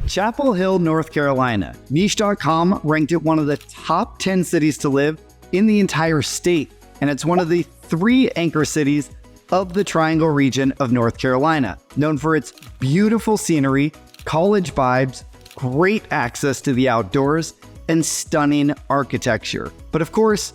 Chapel Hill, North Carolina. Niche.com ranked it one of the top 10 cities to live in the entire state, and it's one of the 3 anchor cities of the Triangle region of North Carolina, known for its beautiful scenery, college vibes, great access to the outdoors, and stunning architecture. But of course,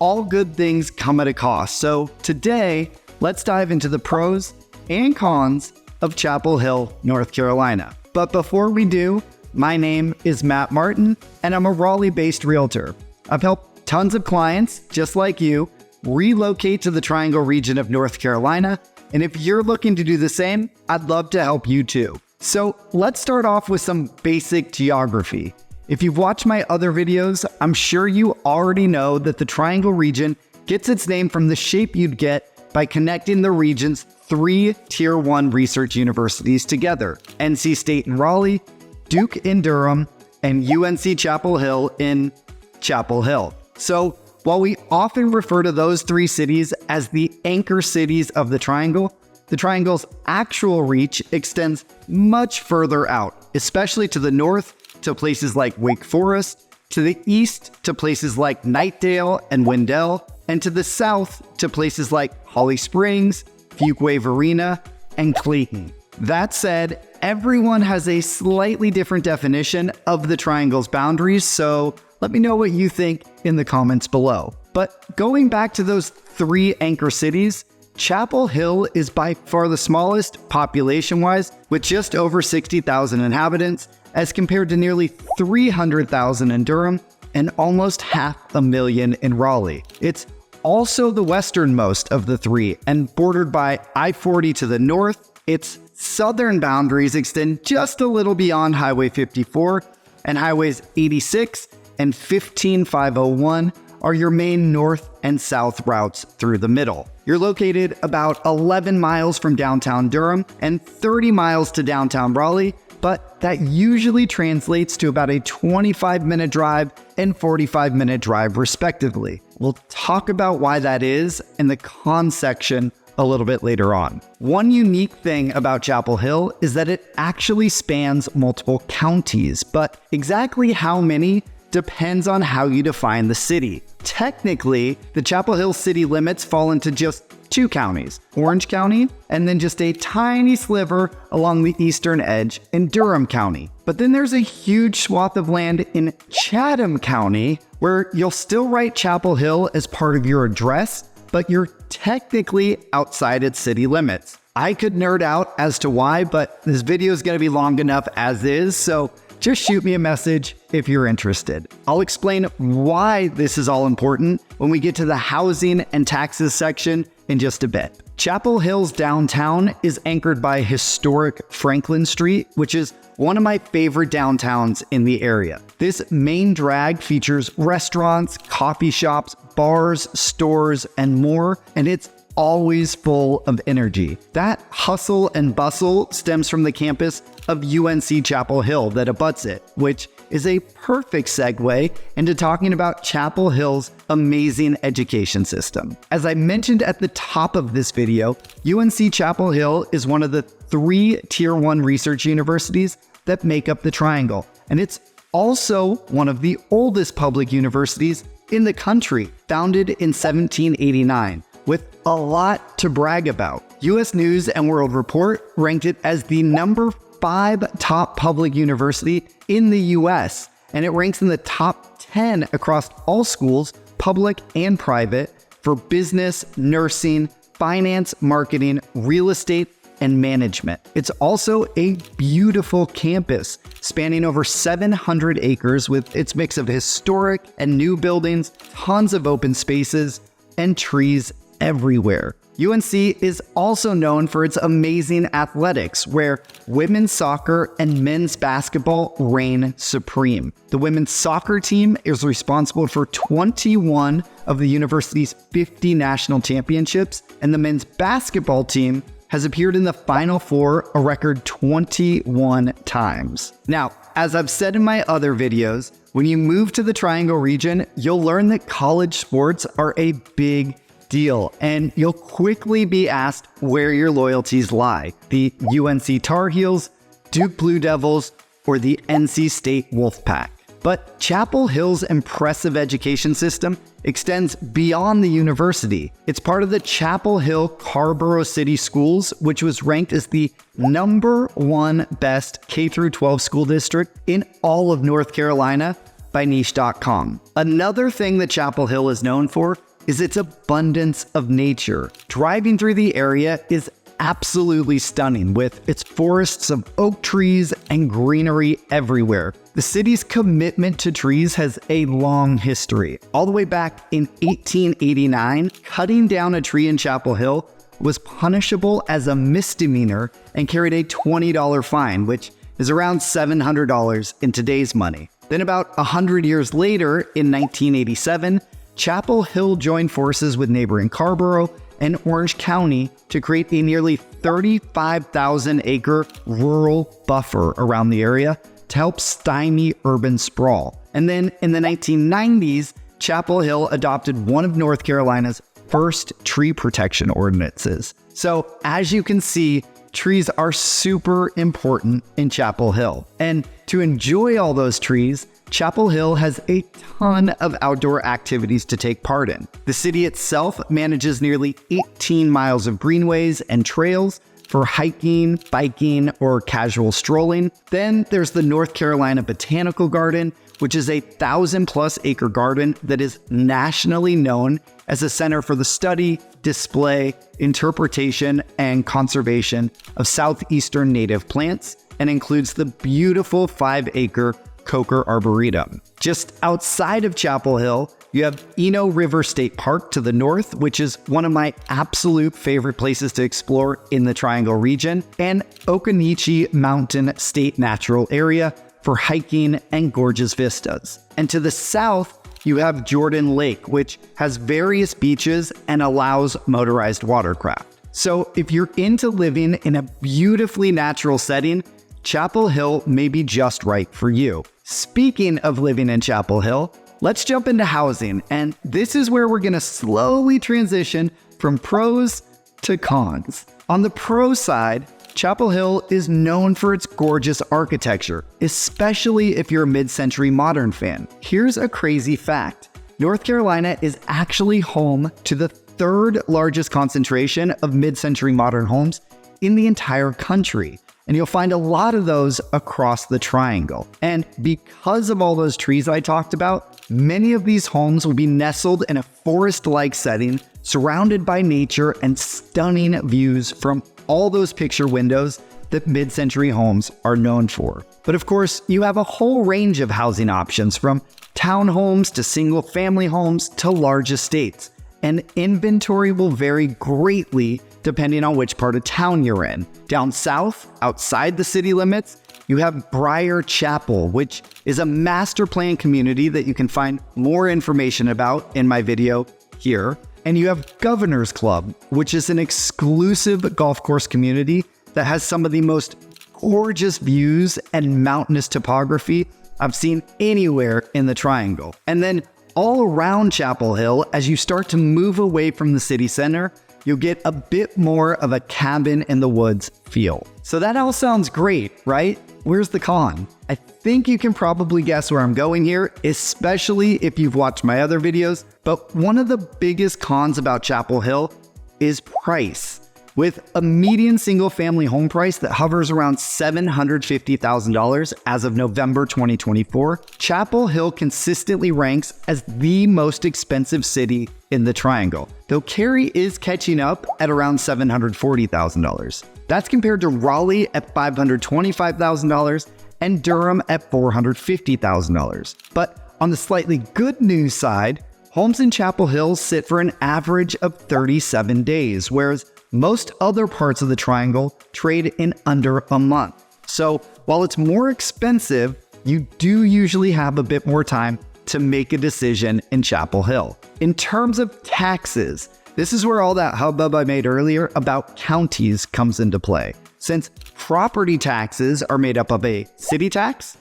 all good things come at a cost. So today, let's dive into the pros and cons of Chapel Hill, North Carolina. But before we do, my name is Matt Martin, and I'm a Raleigh-based realtor. I've helped tons of clients, just like you, relocate to the Triangle region of North Carolina, and if you're looking to do the same, I'd love to help you too. So let's start off with some basic geography. If you've watched my other videos, I'm sure you already know that the Triangle region gets its name from the shape you'd get by connecting the region's 3 Tier 1 research universities together: NC State in Raleigh, Duke in Durham, and UNC Chapel Hill in Chapel Hill. So while we often refer to those 3 cities as the anchor cities of the Triangle's actual reach extends much further out, especially to the north to places like Wake Forest, to the east to places like Knightdale and Wendell, and to the south to places like Holly Springs, Fuquay-Varina, and Clayton. That said, everyone has a slightly different definition of the Triangle's boundaries, so let me know what you think in the comments below. But going back to those 3 anchor cities, Chapel Hill is by far the smallest population-wise, with just over 60,000 inhabitants, as compared to nearly 300,000 in Durham and almost 500,000 in Raleigh. It's also the westernmost of the 3 and bordered by I-40 to the north. Its southern boundaries extend just a little beyond Highway 54, and Highways 86 and 15501 are your main north and south routes through the middle. You're located about 11 miles from downtown Durham and 30 miles to downtown Raleigh, but that usually translates to about a 25-minute drive and 45-minute drive respectively. We'll talk about why that is in the cons section a little bit later on. One unique thing about Chapel Hill is that it actually spans multiple counties, but exactly how many depends on how you define the city. Technically, the Chapel Hill city limits fall into just 2 counties, Orange County, and then just a tiny sliver along the eastern edge in Durham County. But then there's a huge swath of land in Chatham County where you'll still write Chapel Hill as part of your address, but you're technically outside its city limits. I could nerd out as to why, but this video is going to be long enough as is, so just shoot me a message if you're interested. I'll explain why this is all important when we get to the housing and taxes section in just a bit. Chapel Hill's downtown is anchored by historic Franklin Street, which is one of my favorite downtowns in the area. This main drag features restaurants, coffee shops, bars, stores, and more, and it's always full of energy. That hustle and bustle stems from the campus of UNC Chapel Hill that abuts it, which is a perfect segue into talking about Chapel Hill's amazing education system. As I mentioned at the top of this video, UNC Chapel Hill is one of the 3 Tier 1 research universities that make up the Triangle, and it's also one of the oldest public universities in the country, founded in 1789. With a lot to brag about. US News & World Report ranked it as the number 5 top public university in the US, and it ranks in the top 10 across all schools, public and private, for business, nursing, finance, marketing, real estate, and management. It's also a beautiful campus spanning over 700 acres with its mix of historic and new buildings, tons of open spaces, and trees everywhere. UNC is also known for its amazing athletics, where women's soccer and men's basketball reign supreme. The women's soccer team is responsible for 21 of the university's 50 national championships, and the men's basketball team has appeared in the Final Four a record 21 times. Now, as I've said in my other videos, when you move to the Triangle region, you'll learn that college sports are a big deal, and you'll quickly be asked where your loyalties lie. The UNC Tar Heels, Duke Blue Devils, or the NC State Wolfpack. But Chapel Hill's impressive education system extends beyond the university. It's part of the Chapel Hill Carrboro City Schools, which was ranked as the #1 best K-12 school district in all of North Carolina by Niche.com. Another thing that Chapel Hill is known for is its abundance of nature. Driving through the area is absolutely stunning, with its forests of oak trees and greenery everywhere. The city's commitment to trees has a long history. All the way back in 1889, cutting down a tree in Chapel Hill was punishable as a misdemeanor and carried a $20 fine, which is around $700 in today's money. Then about 100 years later, in 1987, Chapel Hill joined forces with neighboring Carrboro and Orange County to create a nearly 35,000-acre rural buffer around the area to help stymie urban sprawl. And then in the 1990s, Chapel Hill adopted one of North Carolina's first tree protection ordinances. So as you can see, trees are super important in Chapel Hill. And to enjoy all those trees, Chapel Hill has a ton of outdoor activities to take part in. The city itself manages nearly 18 miles of greenways and trails for hiking, biking, or casual strolling. Then there's the North Carolina Botanical Garden, which is a 1,000+ acre garden that is nationally known as a center for the study, display, interpretation, and conservation of southeastern native plants, and includes the beautiful 5-acre Coker Arboretum. Just outside of Chapel Hill, you have Eno River State Park to the north, which is one of my absolute favorite places to explore in the Triangle region, and Occoneechee Mountain State Natural Area for hiking and gorgeous vistas. And to the south, you have Jordan Lake, which has various beaches and allows motorized watercraft. So if you're into living in a beautifully natural setting, Chapel Hill may be just right for you. Speaking of living in Chapel Hill, let's jump into housing, and this is where we're going to slowly transition from pros to cons. On the pro side, Chapel Hill is known for its gorgeous architecture, especially if you're a mid-century modern fan. Here's a crazy fact. North Carolina is actually home to the 3rd largest concentration of mid-century modern homes in the entire country. And you'll find a lot of those across the Triangle. And because of all those trees I talked about, many of these homes will be nestled in a forest-like setting, surrounded by nature and stunning views from all those picture windows that mid-century homes are known for. But of course, you have a whole range of housing options, from townhomes to single-family homes to large estates. And inventory will vary greatly depending on which part of town you're in. Down south, outside the city limits, you have Briar Chapel, which is a master plan community that you can find more information about in my video here. And you have Governor's Club, which is an exclusive golf course community that has some of the most gorgeous views and mountainous topography I've seen anywhere in the Triangle. And then all around Chapel Hill, as you start to move away from the city center, you'll get a bit more of a cabin in the woods feel. So that all sounds great, right? Where's the con? I think you can probably guess where I'm going here, especially if you've watched my other videos. But one of the biggest cons about Chapel Hill is price. With a median single-family home price that hovers around $750,000 as of November 2024, Chapel Hill consistently ranks as the most expensive city in the Triangle, though Cary is catching up at around $740,000. That's compared to Raleigh at $525,000 and Durham at $450,000. But on the slightly good news side, homes in Chapel Hill sit for an average of 37 days, whereas most other parts of the Triangle trade in under a month. So while it's more expensive, you do usually have a bit more time to make a decision in Chapel Hill. In terms of taxes, this is where all that hubbub I made earlier about counties comes into play, since property taxes are made up of a city tax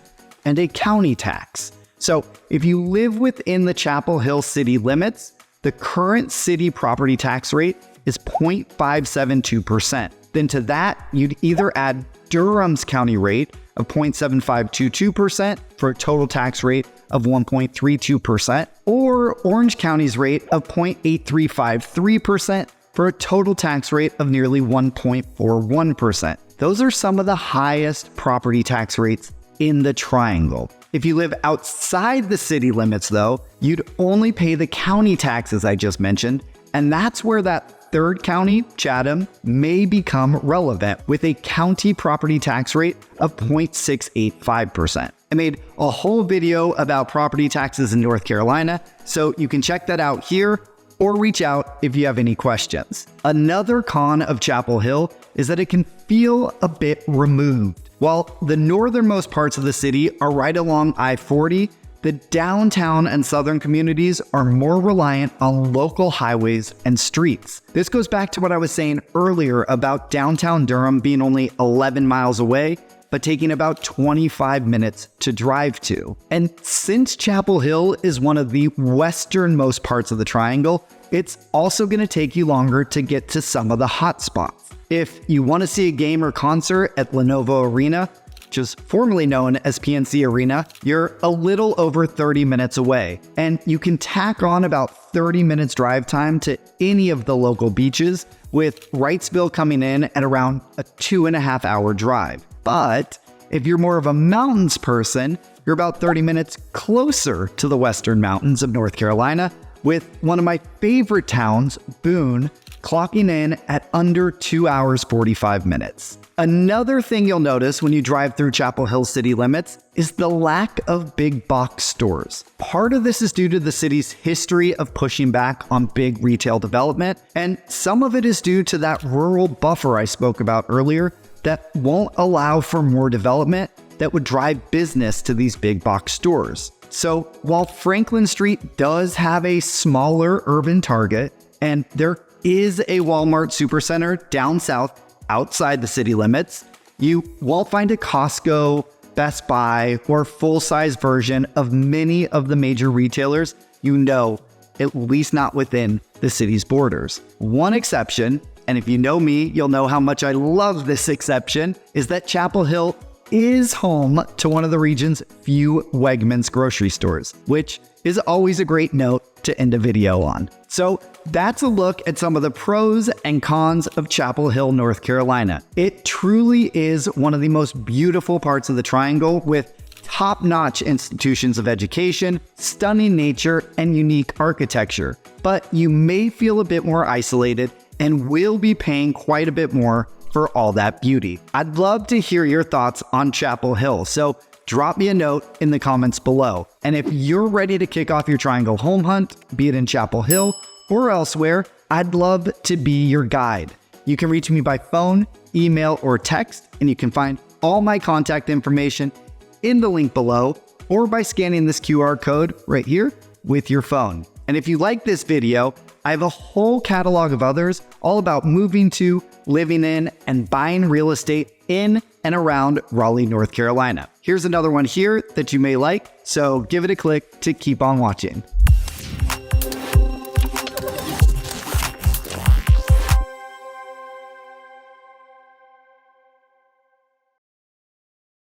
and a county tax. So if you live within the Chapel Hill city limits, the current city property tax rate is 0.572%. Then to that, you'd either add Durham's county rate of 0.7522% for a total tax rate of 1.32%, or Orange County's rate of 0.8353% for a total tax rate of nearly 1.41%. Those are some of the highest property tax rates in the Triangle. If you live outside the city limits, though, you'd only pay the county taxes I just mentioned, and that's where that third county, Chatham, may become relevant with a county property tax rate of 0.685%. I made a whole video about property taxes in North Carolina, so you can check that out here or reach out if you have any questions. Another con of Chapel Hill is that it can feel a bit removed. While the northernmost parts of the city are right along I-40, the downtown and southern communities are more reliant on local highways and streets. This goes back to what I was saying earlier about downtown Durham being only 11 miles away, but taking about 25 minutes to drive to. And since Chapel Hill is one of the westernmost parts of the Triangle, it's also going to take you longer to get to some of the hot spots. If you want to see a game or concert at Lenovo Arena, which is formerly known as PNC Arena, you're a little over 30 minutes away, and you can tack on about 30 minutes drive time to any of the local beaches, with Wrightsville coming in at around a 2.5 hour drive. But if you're more of a mountains person, you're about 30 minutes closer to the western mountains of North Carolina, with one of my favorite towns, Boone, clocking in at under 2 hours 45 minutes. Another thing you'll notice when you drive through Chapel Hill city limits is the lack of big box stores. Part of this is due to the city's history of pushing back on big retail development, and some of it is due to that rural buffer I spoke about earlier that won't allow for more development that would drive business to these big box stores. So while Franklin Street does have a smaller urban Target, and there is a Walmart Supercenter down south outside the city limits, you won't find a Costco, Best Buy, or full-size version of many of the major retailers you know, at least not within the city's borders. One exception, and if you know me, you'll know how much I love this exception, is that Chapel Hill is home to one of the region's few Wegmans grocery stores, which is always a great note to end a video on. So that's a look at some of the pros and cons of Chapel Hill, North Carolina. It truly is one of the most beautiful parts of the Triangle, with top-notch institutions of education, stunning nature, and unique architecture. But you may feel a bit more isolated and will be paying quite a bit more for all that beauty. I'd love to hear your thoughts on Chapel Hill, so drop me a note in the comments below. And if you're ready to kick off your Triangle home hunt, be it in Chapel Hill or elsewhere, I'd love to be your guide. You can reach me by phone, email, or text, and you can find all my contact information in the link below, or by scanning this QR code right here with your phone. And if you like this video, I have a whole catalog of others all about moving to, living in, and buying real estate in and around Raleigh, North Carolina. Here's another one here that you may like, so give it a click to keep on watching.